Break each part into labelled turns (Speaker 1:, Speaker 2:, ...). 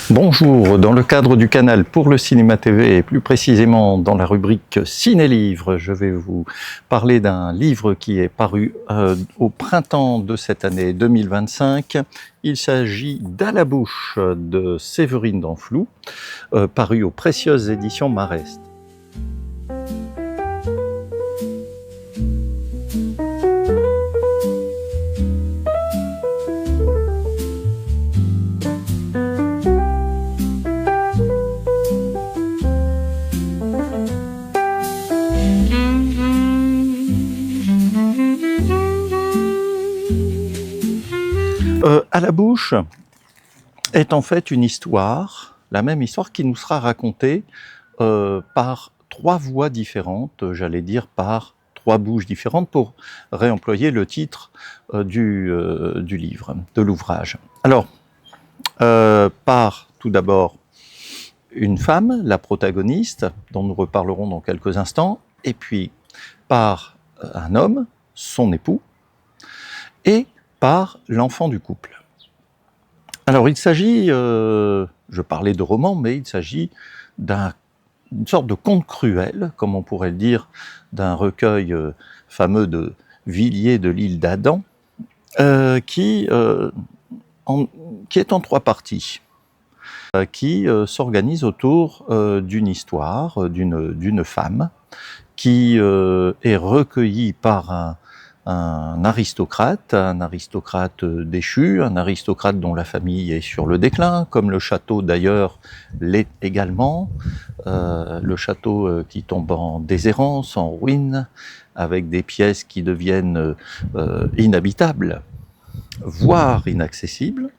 Speaker 1: Bonjour, dans le cadre du canal pour le cinéma TV et plus précisément dans la rubrique Ciné-Livre, je vais vous parler d'un livre qui est paru au printemps de cette année 2025. Il s'agit d'À la bouche de Séverine Danflou, paru aux précieuses éditions Marest. À la bouche est en fait une histoire, la même histoire qui nous sera racontée par trois voix différentes, j'allais dire par trois bouches différentes pour réemployer le titre du livre, de l'ouvrage. Alors, par tout d'abord une femme, la protagoniste, dont nous reparlerons dans quelques instants, et puis par un homme, son époux, et par l'enfant du couple. Alors il s'agit, je parlais de roman, mais il s'agit d'une sorte de conte cruel, comme on pourrait le dire, d'un recueil fameux de Villiers de l'île d'Adam, qui est en trois parties, qui s'organise autour d'une histoire, d'une femme, qui est recueillie par un aristocrate déchu, un aristocrate dont la famille est sur le déclin, comme le château d'ailleurs l'est également, le château qui tombe en déshérence, en ruine, avec des pièces qui deviennent inhabitables, voire inaccessibles,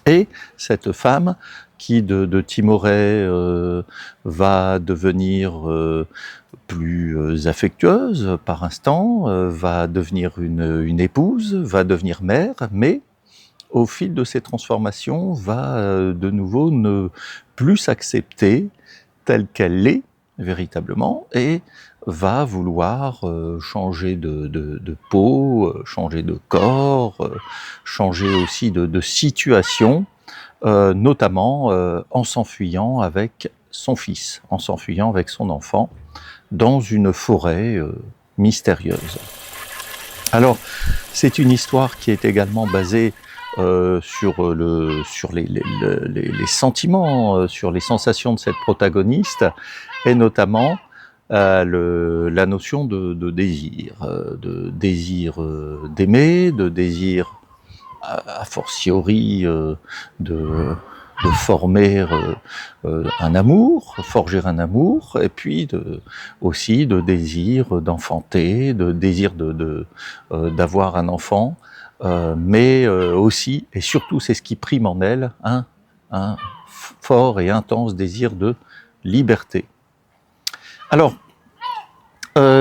Speaker 1: et cette femme qui de timorée va devenir plus affectueuse par instant, va devenir une épouse, va devenir mère, mais au fil de ces transformations va de nouveau ne plus s'accepter telle qu'elle l'est véritablement et va vouloir changer de peau, changer de corps, changer aussi de situation, notamment en s'enfuyant avec son fils, en s'enfuyant avec son enfant, dans une forêt mystérieuse. Alors, c'est une histoire qui est également basée sur les sentiments, sur les sensations de cette protagoniste, et notamment la notion de désir d'aimer, de désir a fortiori de former un amour, forger un amour, et puis aussi de désir d'enfanter, de désir d'avoir un enfant, mais aussi, et surtout c'est ce qui prime en elle, un fort et intense désir de liberté. Alors,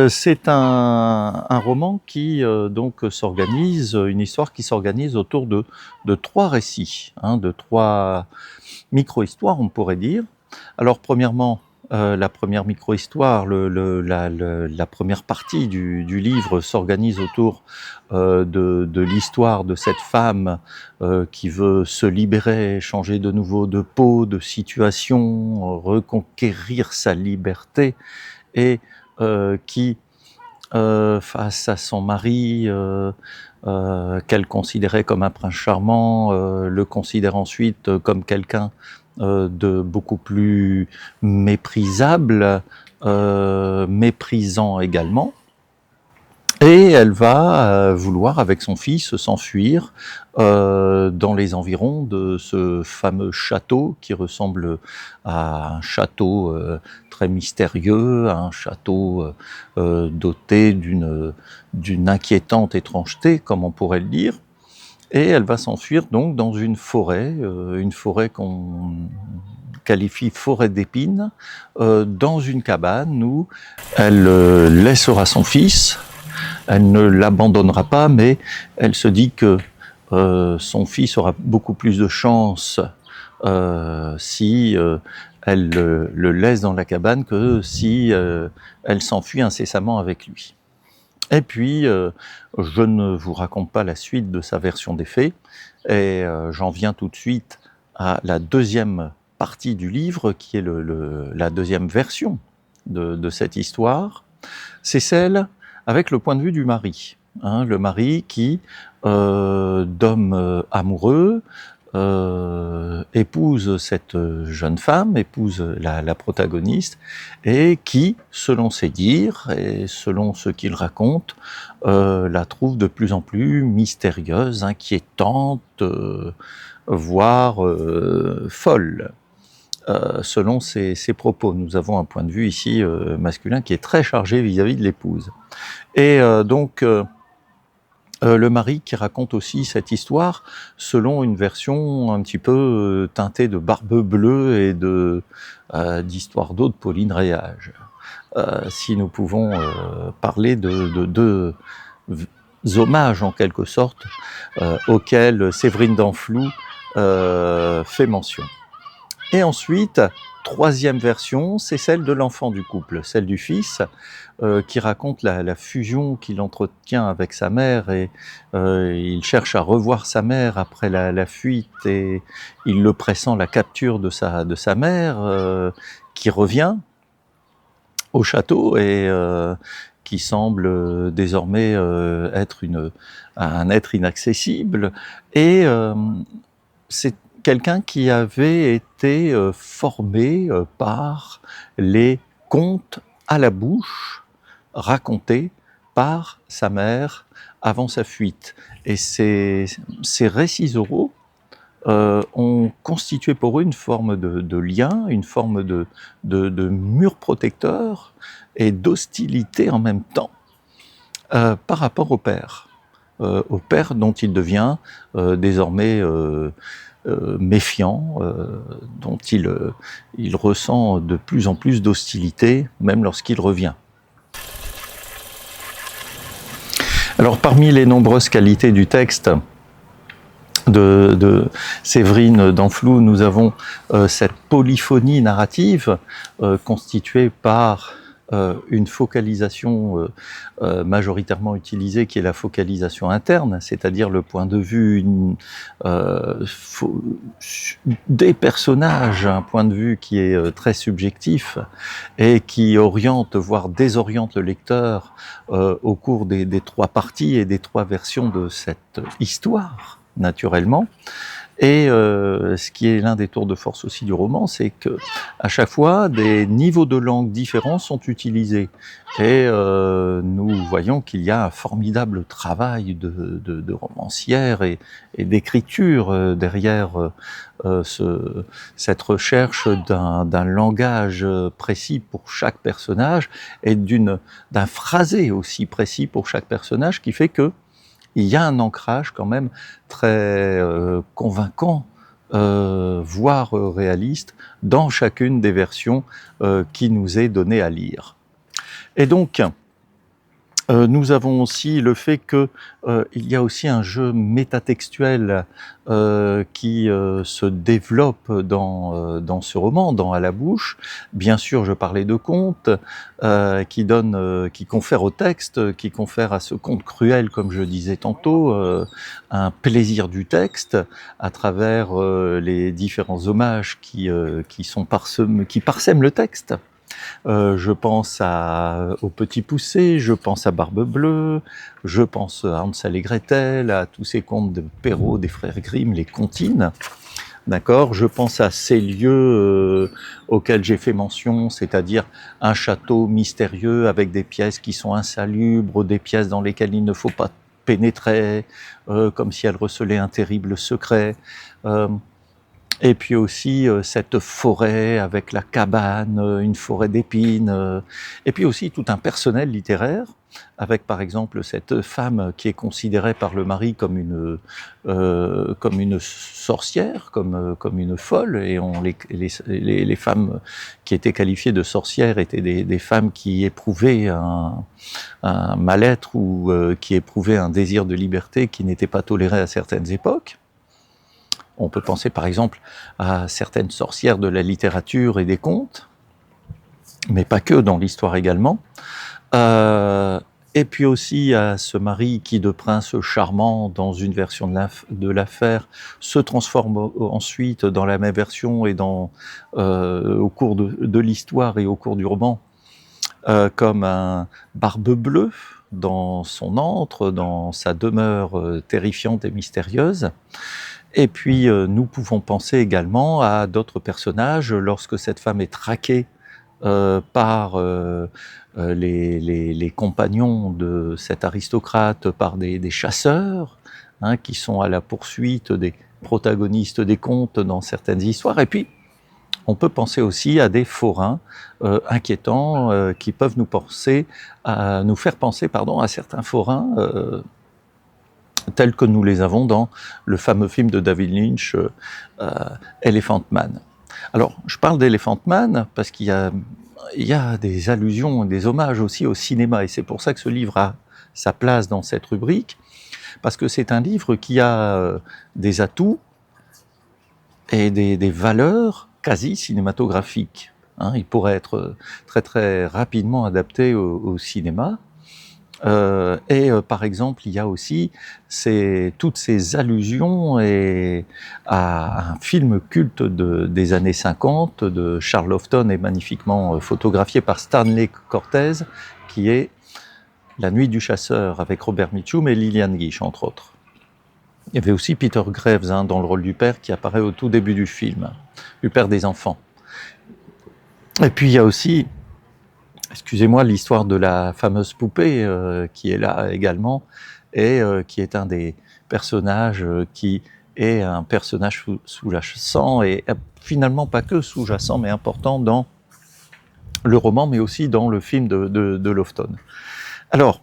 Speaker 1: c'est un roman qui donc s'organise, une histoire qui s'organise autour de trois récits, de trois micro-histoires, on pourrait dire. Alors premièrement, la première micro-histoire, la première partie du livre s'organise autour de l'histoire de cette femme qui veut se libérer, changer de nouveau de peau, de situation, reconquérir sa liberté, et qui, face à son mari, qu'elle considérait comme un prince charmant, le considère ensuite comme quelqu'un de beaucoup plus méprisable, méprisant également. Et elle va vouloir, avec son fils, s'enfuir dans les environs de ce fameux château qui ressemble à un château très mystérieux, un château doté d'une inquiétante étrangeté, comme on pourrait le dire. Et elle va s'enfuir donc dans une forêt qu'on qualifie forêt d'épines, dans une cabane où elle laissera son fils. Elle ne l'abandonnera pas, mais elle se dit que son fils aura beaucoup plus de chance si elle le laisse dans la cabane que si elle s'enfuit incessamment avec lui. Et puis, je ne vous raconte pas la suite de sa version des faits, et j'en viens tout de suite à la deuxième partie du livre, qui est la deuxième version de cette histoire, c'est celle avec le point de vue du mari. Le mari qui, d'homme amoureux, épouse cette jeune femme, épouse la protagoniste, et qui, selon ses dires et selon ce qu'il raconte, la trouve de plus en plus mystérieuse, inquiétante, voire folle. Selon ses propos. Nous avons un point de vue ici masculin qui est très chargé vis-à-vis de l'épouse. Et donc, le mari qui raconte aussi cette histoire selon une version un petit peu teintée de Barbe Bleue et d'Histoire d'eau de Pauline Réage. Si nous pouvons parler de deux hommages en quelque sorte auxquels Séverine d'Anflou fait mention. Et ensuite, troisième version, c'est celle de l'enfant du couple, celle du fils, qui raconte la fusion qu'il entretient avec sa mère, et il cherche à revoir sa mère après la fuite, et il le pressent la capture de sa mère, qui revient au château et qui semble désormais être un être inaccessible, et c'est quelqu'un qui avait été formé par les contes à la bouche racontés par sa mère avant sa fuite. Et ces récits oraux ont constitué pour eux une forme de lien, une forme de mur protecteur et d'hostilité en même temps par rapport au père dont il devient désormais méfiant, dont il ressent de plus en plus d'hostilité, même lorsqu'il revient. Alors, parmi les nombreuses qualités du texte de Séverine d'Anflou, nous avons cette polyphonie narrative constituée par une focalisation majoritairement utilisée, qui est la focalisation interne, c'est-à-dire le point de vue des personnages, un point de vue qui est très subjectif et qui oriente, voire désoriente le lecteur au cours des trois parties et des trois versions de cette histoire, naturellement. Et ce qui est l'un des tours de force aussi du roman, c'est que à chaque fois, des niveaux de langue différents sont utilisés. Et nous voyons qu'il y a un formidable travail de romancière et d'écriture derrière cette recherche d'un langage précis pour chaque personnage et d'un phrasé aussi précis pour chaque personnage, qui fait que il y a un ancrage quand même très convaincant, voire réaliste, dans chacune des versions qui nous est donnée à lire. Et donc, nous avons aussi le fait que il y a aussi un jeu métatextuel qui se développe dans ce roman, dans À la bouche. Bien sûr, je parlais de contes qui confèrent au texte, qui confèrent à ce conte cruel, comme je disais tantôt, un plaisir du texte à travers les différents hommages qui parsèment le texte. Je pense au Petit Poucet, je pense à Barbe Bleue, je pense à Hansel et Gretel, à tous ces contes de Perrault, des frères Grimm, les comptines. D'accord, je pense à ces lieux auxquels j'ai fait mention, c'est-à-dire un château mystérieux avec des pièces qui sont insalubres, des pièces dans lesquelles il ne faut pas pénétrer, comme si elles recelaient un terrible secret. Et puis aussi cette forêt avec la cabane, une forêt d'épines, et puis aussi tout un personnel littéraire, avec par exemple cette femme qui est considérée par le mari comme une sorcière, comme une folle, et les femmes qui étaient qualifiées de sorcières étaient des femmes qui éprouvaient un mal-être ou qui éprouvaient un désir de liberté qui n'était pas toléré à certaines époques. On peut penser par exemple à certaines sorcières de la littérature et des contes, mais pas que, dans l'histoire également. Et puis aussi à ce mari qui, de prince charmant dans une version de l'affaire, se transforme ensuite dans la même version et au cours de l'histoire et au cours du roman, comme un barbe bleue dans son antre, dans sa demeure terrifiante et mystérieuse. Et puis nous pouvons penser également à d'autres personnages lorsque cette femme est traquée par les compagnons de cet aristocrate, par des chasseurs, hein, qui sont à la poursuite des protagonistes des contes dans certaines histoires. Et puis, on peut penser aussi à des forains inquiétants qui peuvent nous faire penser à certains forains tels que nous les avons dans le fameux film de David Lynch, Elephant Man. Alors, je parle d'Elephant Man parce qu'il y a des allusions, des hommages aussi au cinéma, et c'est pour ça que ce livre a sa place dans cette rubrique, parce que c'est un livre qui a des atouts et des valeurs quasi cinématographiques. Hein, il pourrait être très très rapidement adapté au cinéma. Par exemple, il y a aussi toutes ces allusions à un film culte des années 50 de Charles Laughton et magnifiquement photographié par Stanley Cortez, qui est La Nuit du Chasseur, avec Robert Mitchum et Lillian Gish, entre autres. Il y avait aussi Peter Graves dans le rôle du père qui apparaît au tout début du film, du père des enfants. Et puis il y a aussi, excusez-moi, l'histoire de la fameuse poupée qui est là également, et qui est un des personnages qui est un personnage sous-jacent, et finalement pas que sous-jacent, mais important dans le roman, mais aussi dans le film de Laughton. Alors,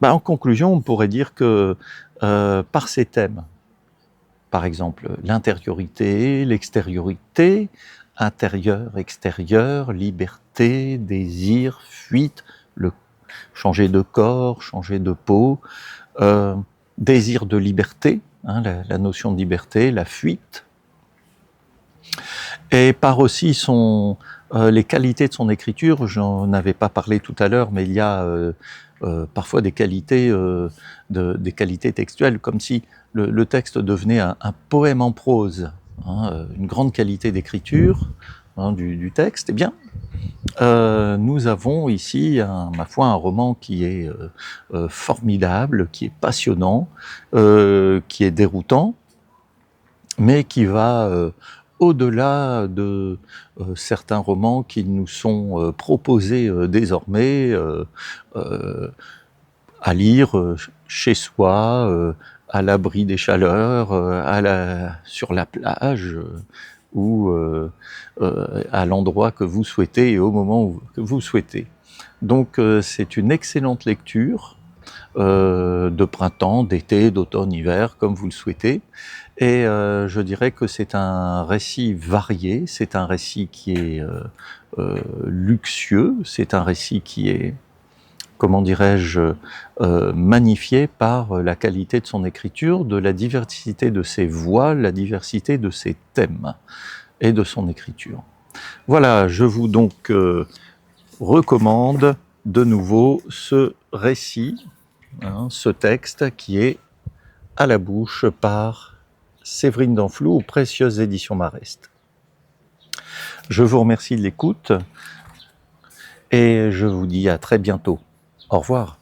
Speaker 1: en conclusion, on pourrait dire que par ces thèmes, par exemple l'intériorité, l'extériorité, intérieur, extérieur, liberté, désir, fuite, changer de corps, changer de peau, désir de liberté, hein, la notion de liberté, la fuite, et par aussi les qualités de son écriture. J'en avais pas parlé tout à l'heure, mais il y a parfois des qualités textuelles, comme si le texte devenait un poème en prose, hein, une grande qualité d'écriture du texte. Eh bien, nous avons ici, ma foi, un roman qui est formidable, qui est passionnant, qui est déroutant, mais qui va au-delà de certains romans qui nous sont proposés désormais à lire chez soi, à l'abri des chaleurs, sur la plage, ou à l'endroit que vous souhaitez et au moment que vous souhaitez. Donc c'est une excellente lecture de printemps, d'été, d'automne, hiver, comme vous le souhaitez. Et je dirais que c'est un récit varié, c'est un récit qui est luxueux, c'est un récit qui est, comment dirais-je, magnifié par la qualité de son écriture, de la diversité de ses voix, la diversité de ses thèmes et de son écriture. Voilà, je vous donc recommande de nouveau ce récit, hein, ce texte qui est à la bouche par Séverine Danflou aux Précieuses Éditions Marest. Je vous remercie de l'écoute et je vous dis à très bientôt. Au revoir.